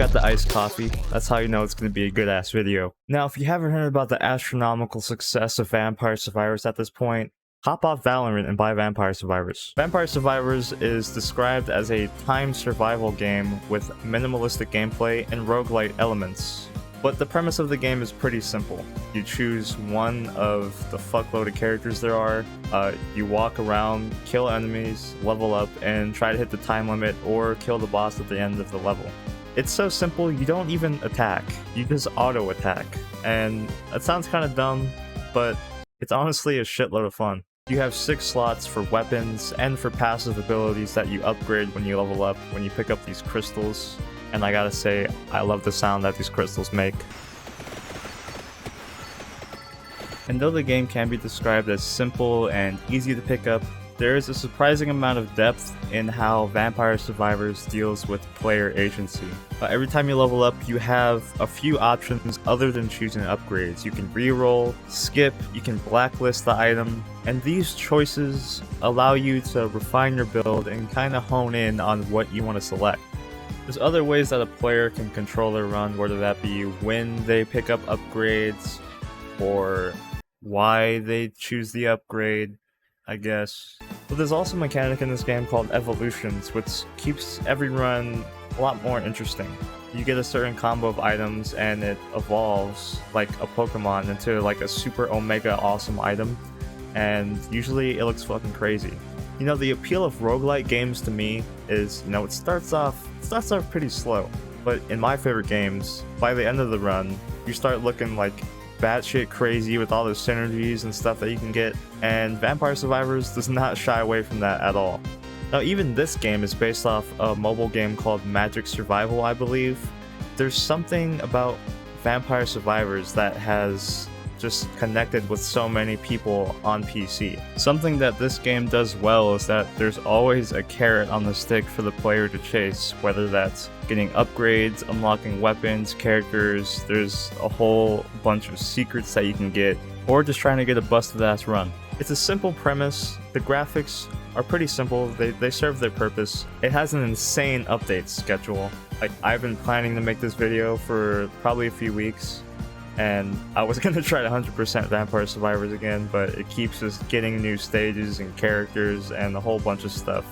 got the iced coffee. That's how you know it's going to be a good ass video. Now, if you haven't heard about the astronomical success of Vampire Survivors at this point, hop off Valorant and buy Vampire Survivors. Vampire Survivors is described as a time survival game with minimalistic gameplay and roguelite elements. But the premise of the game is pretty simple. You choose one of the fuckload of characters there are, you walk around, kill enemies, level up, and try to hit the time limit or kill the boss at the end of the level. It's so simple, you don't even attack, you just auto-attack. And that sounds kind of dumb, but it's honestly a shitload of fun. You have 6 slots for weapons and for passive abilities that you upgrade when you level up, when you pick up these crystals. And I gotta say, I love the sound that these crystals make. And though the game can be described as simple and easy to pick up, there is a surprising amount of depth in how Vampire Survivors deals with player agency. Every time you level up, you have a few options other than choosing upgrades. You can reroll, skip, you can blacklist the item, and these choices allow you to refine your build and kind of hone in on what you want to select. There's other ways that a player can control their run, whether that be when they pick up upgrades, or why they choose the upgrade, I guess. But there's also a mechanic in this game called evolutions, which keeps every run a lot more interesting. You get a certain combo of items and it evolves like a Pokemon into like a super omega awesome item, and usually it looks fucking crazy. You know, the appeal of roguelite games to me is, you know, it starts off pretty slow, but in my favorite games, by the end of the run, you start looking like batshit crazy with all the synergies and stuff that you can get, and Vampire Survivors does not shy away from that at all. Now, even this game is based off a mobile game called Nomad Survival, I believe. There's something about Vampire Survivors that has just connected with so many people on PC. Something that this game does well is that there's always a carrot on the stick for the player to chase, whether that's getting upgrades, unlocking weapons, characters, there's a whole bunch of secrets that you can get, or just trying to get a busted ass run. It's a simple premise, the graphics are pretty simple, they serve their purpose. It has an insane update schedule. Like, I've been planning to make this video for probably a few weeks, and I was gonna try to 100% Vampire Survivors again, but it keeps us getting new stages and characters and a whole bunch of stuff.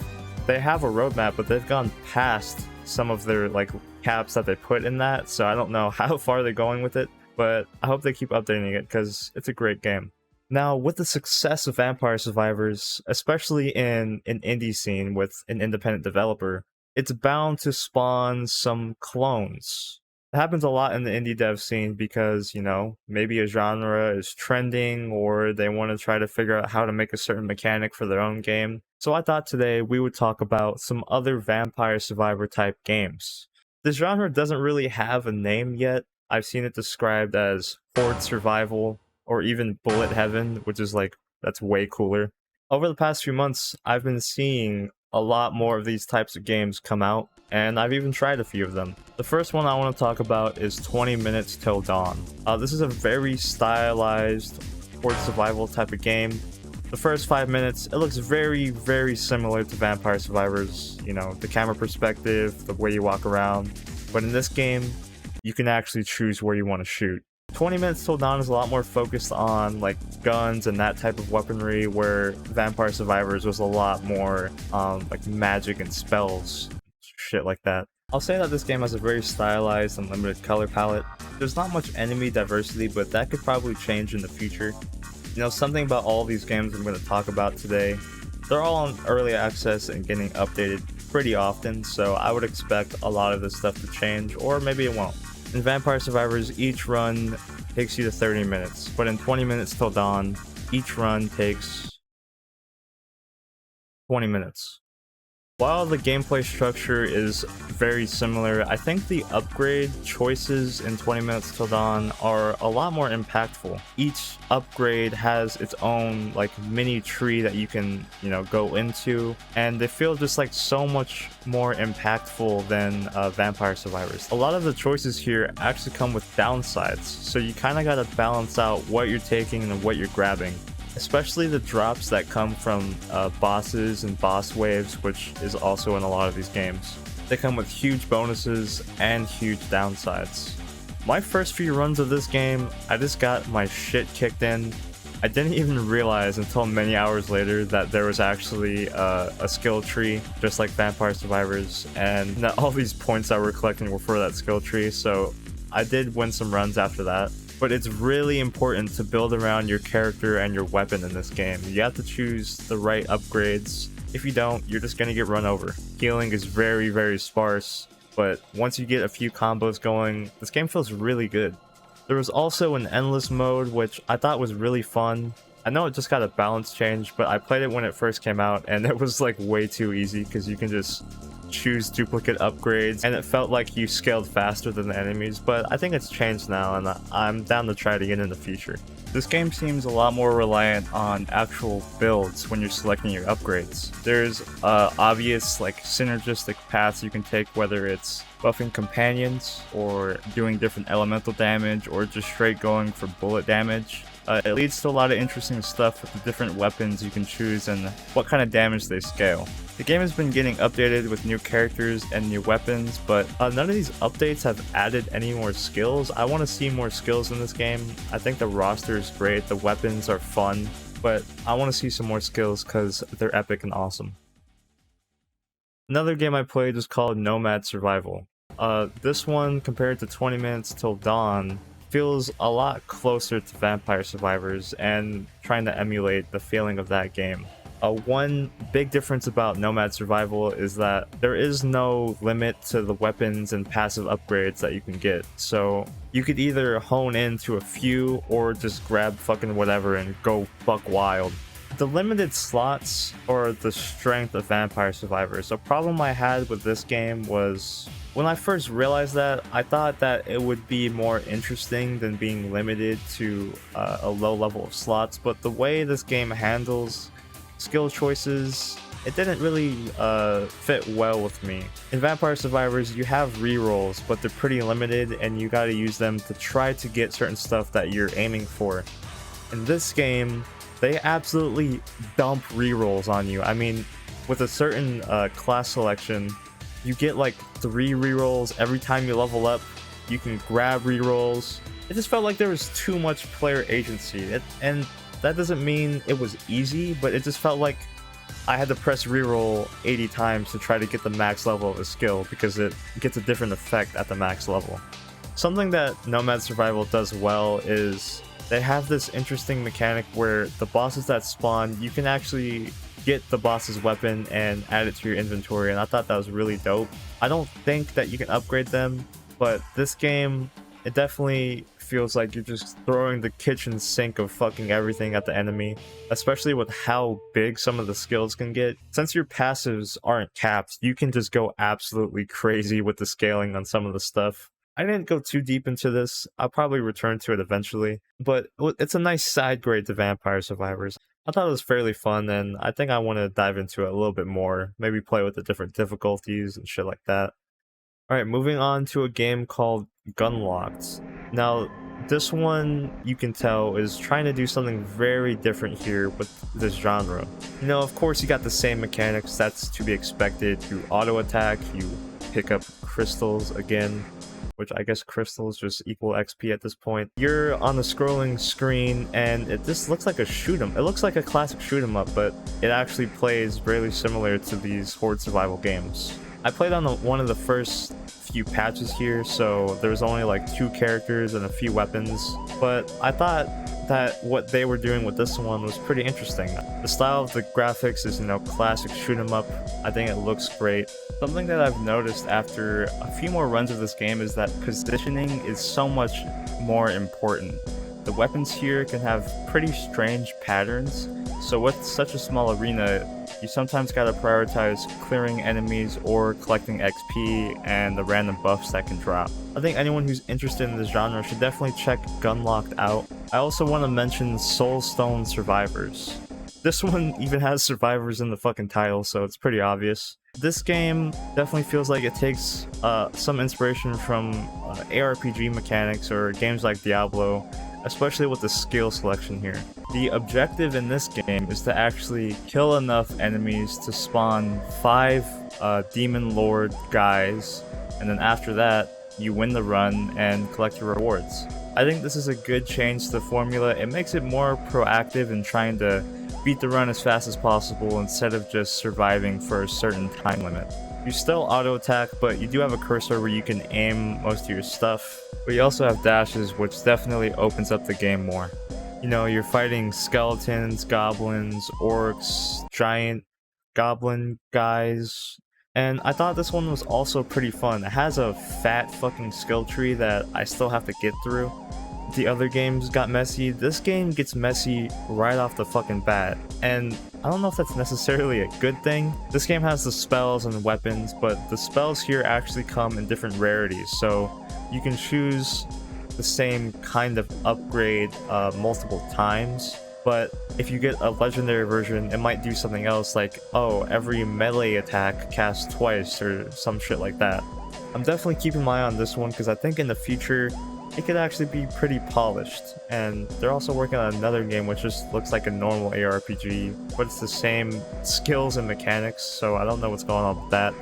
They have a roadmap, but they've gone past some of their like caps that they put in that, so I don't know how far they're going with it, but I hope they keep updating it because it's a great game. Now, with the success of Vampire Survivors, especially in an indie scene with an independent developer, it's bound to spawn some clones. It happens a lot in the indie dev scene because, you know, maybe a genre is trending or they want to try to figure out how to make a certain mechanic for their own game. So I thought today we would talk about some other Vampire Survivor type games. The genre doesn't really have a name yet. I've seen it described as Horde Survival or even Bullet Heaven, which is like, that's way cooler. Over the past few months, I've been seeing a lot more of these types of games come out, and I've even tried a few of them. The first one I want to talk about is 20 Minutes Till Dawn. This is a very stylized Horde survival type of game. The first 5 minutes, it looks very, very similar to Vampire Survivors. You know, the camera perspective, the way you walk around. But in this game, you can actually choose where you want to shoot. 20 Minutes Till Dawn is a lot more focused on like guns and that type of weaponry, where Vampire Survivors was a lot more like magic and spells, shit like that. I'll say that this game has a very stylized and limited color palette. There's not much enemy diversity, but that could probably change in the future. You know, something about all these games I'm going to talk about today, they're all on early access and getting updated pretty often, so I would expect a lot of this stuff to change, or maybe it won't. In Vampire Survivors, each run takes you to 30 minutes, but in 20 Minutes Till Dawn, each run takes 20 minutes. While the gameplay structure is very similar, I think the upgrade choices in 20 Minutes Till Dawn are a lot more impactful. Each upgrade has its own like mini tree that you can, you know, go into, and they feel just like so much more impactful than Vampire Survivors. A lot of the choices here actually come with downsides, so you kind of gotta balance out what you're taking and what you're grabbing. Especially the drops that come from bosses and boss waves, which is also in a lot of these games. They come with huge bonuses and huge downsides. My first few runs of this game, I just got my shit kicked in. I didn't even realize until many hours later that there was actually a skill tree, just like Vampire Survivors, and that all these points I were collecting were for that skill tree, so I did win some runs after that. But it's really important to build around your character and your weapon in this game. You have to choose the right upgrades. If you don't, you're just gonna get run over. Healing is very, very sparse, but once you get a few combos going, this game feels really good. There was also an endless mode, which I thought was really fun. I know it just got a balance change, but I played it when it first came out, and it was like way too easy because you can just choose duplicate upgrades, and it felt like you scaled faster than the enemies, but I think it's changed now, and I'm down to try it again in the future. This game seems a lot more reliant on actual builds when you're selecting your upgrades. There's obvious like synergistic paths you can take, whether it's buffing companions or doing different elemental damage or just straight going for bullet damage. It leads to a lot of interesting stuff with the different weapons you can choose and what kind of damage they scale. The game has been getting updated with new characters and new weapons, but none of these updates have added any more skills. I want to see more skills in this game. I think the roster is great, the weapons are fun, but I want to see some more skills because they're epic and awesome. Another game I played was called Nomad Survival. This one, compared to 20 Minutes Till Dawn, feels a lot closer to Vampire Survivors and trying to emulate the feeling of that game. One big difference about Nomad Survival is that there is no limit to the weapons and passive upgrades that you can get, so you could either hone in to a few or just grab fucking whatever and go buck wild. The limited slots or the strength of Vampire Survivors. A problem I had with this game was when I first realized that, I thought that it would be more interesting than being limited to a low level of slots, but the way this game handles skill choices, it didn't really fit well with me. In Vampire Survivors, you have rerolls, but they're pretty limited and you gotta use them to try to get certain stuff that you're aiming for. In this game, they absolutely dump rerolls on you. I mean, with a certain class selection, you get like 3 rerolls every time you level up. You can grab rerolls. It just felt like there was too much player agency. And that doesn't mean it was easy, but it just felt like I had to press reroll 80 times to try to get the max level of a skill because it gets a different effect at the max level. Something that Nomad Survival does well is they have this interesting mechanic where the bosses that spawn, you can actually get the boss's weapon and add it to your inventory, and I thought that was really dope. I don't think that you can upgrade them, but this game, it definitely feels like you're just throwing the kitchen sink of fucking everything at the enemy, especially with how big some of the skills can get. Since your passives aren't capped, you can just go absolutely crazy with the scaling on some of the stuff. I didn't go too deep into this. I'll probably return to it eventually, but it's a nice side grade to Vampire Survivors. I thought it was fairly fun, and I think I want to dive into it a little bit more, maybe play with the different difficulties and shit like that. Alright, moving on to a game called Gunlocked. Now, this one, you can tell, is trying to do something very different here with this genre. You know, of course you got the same mechanics, that's to be expected. You auto attack, you pick up crystals again, which I guess crystals just equal XP at this point. You're on the scrolling screen, and it just looks like a shoot 'em. It looks like a classic shoot 'em up, but it actually plays really similar to these Horde survival games. I played on one of the first few patches here, so there was only like 2 characters and a few weapons, but I thought that what they were doing with this one was pretty interesting. The style of the graphics is, you know, classic shoot 'em up. I think it looks great. Something that I've noticed after a few more runs of this game is that positioning is so much more important. The weapons here can have pretty strange patterns, so with such a small arena, you sometimes gotta prioritize clearing enemies or collecting XP and the random buffs that can drop. I think anyone who's interested in this genre should definitely check Gunlocked out. I also want to mention Soulstone Survivors. This one even has survivors in the fucking title, so it's pretty obvious. This game definitely feels like it takes some inspiration from ARPG mechanics or games like Diablo, especially with the skill selection here. The objective in this game is to actually kill enough enemies to spawn 5 demon lord guys, and then after that, you win the run and collect your rewards. I think this is a good change to the formula. It makes it more proactive in trying to beat the run as fast as possible instead of just surviving for a certain time limit. You still auto attack, but you do have a cursor where you can aim most of your stuff. But you also have dashes, which definitely opens up the game more. You know, you're fighting skeletons, goblins, orcs, giant goblin guys. And I thought this one was also pretty fun. It has a fat fucking skill tree that I still have to get through. The other games got messy. This game gets messy right off the fucking bat. And I don't know if that's necessarily a good thing. This game has the spells and weapons, but the spells here actually come in different rarities. So you can choose the same kind of upgrade multiple times. But if you get a legendary version, it might do something else like, oh, every melee attack casts twice or some shit like that. I'm definitely keeping my eye on this one because I think in the future it could actually be pretty polished. And they're also working on another game which just looks like a normal ARPG, but it's the same skills and mechanics, so I don't know what's going on with that.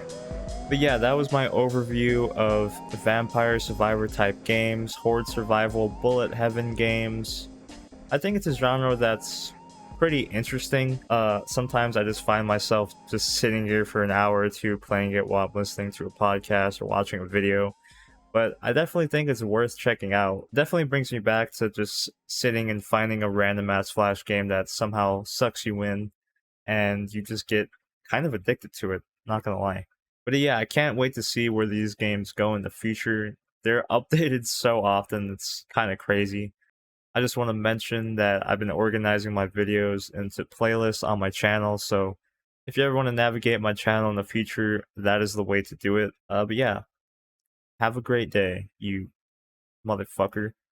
But yeah, that was my overview of the Vampire Survivor type games, Horde Survival, Bullet Heaven games. I think it's a genre that's pretty interesting. Sometimes I just find myself just sitting here for an hour or two playing it while I'm listening to a podcast or watching a video. But I definitely think it's worth checking out. Definitely brings me back to just sitting and finding a random ass flash game that somehow sucks you in and you just get kind of addicted to it, not gonna lie. But yeah, I can't wait to see where these games go in the future. They're updated so often, it's kind of crazy. I just want to mention that I've been organizing my videos into playlists on my channel, so if you ever want to navigate my channel in the future, that is the way to do it. But yeah, have a great day, you motherfucker.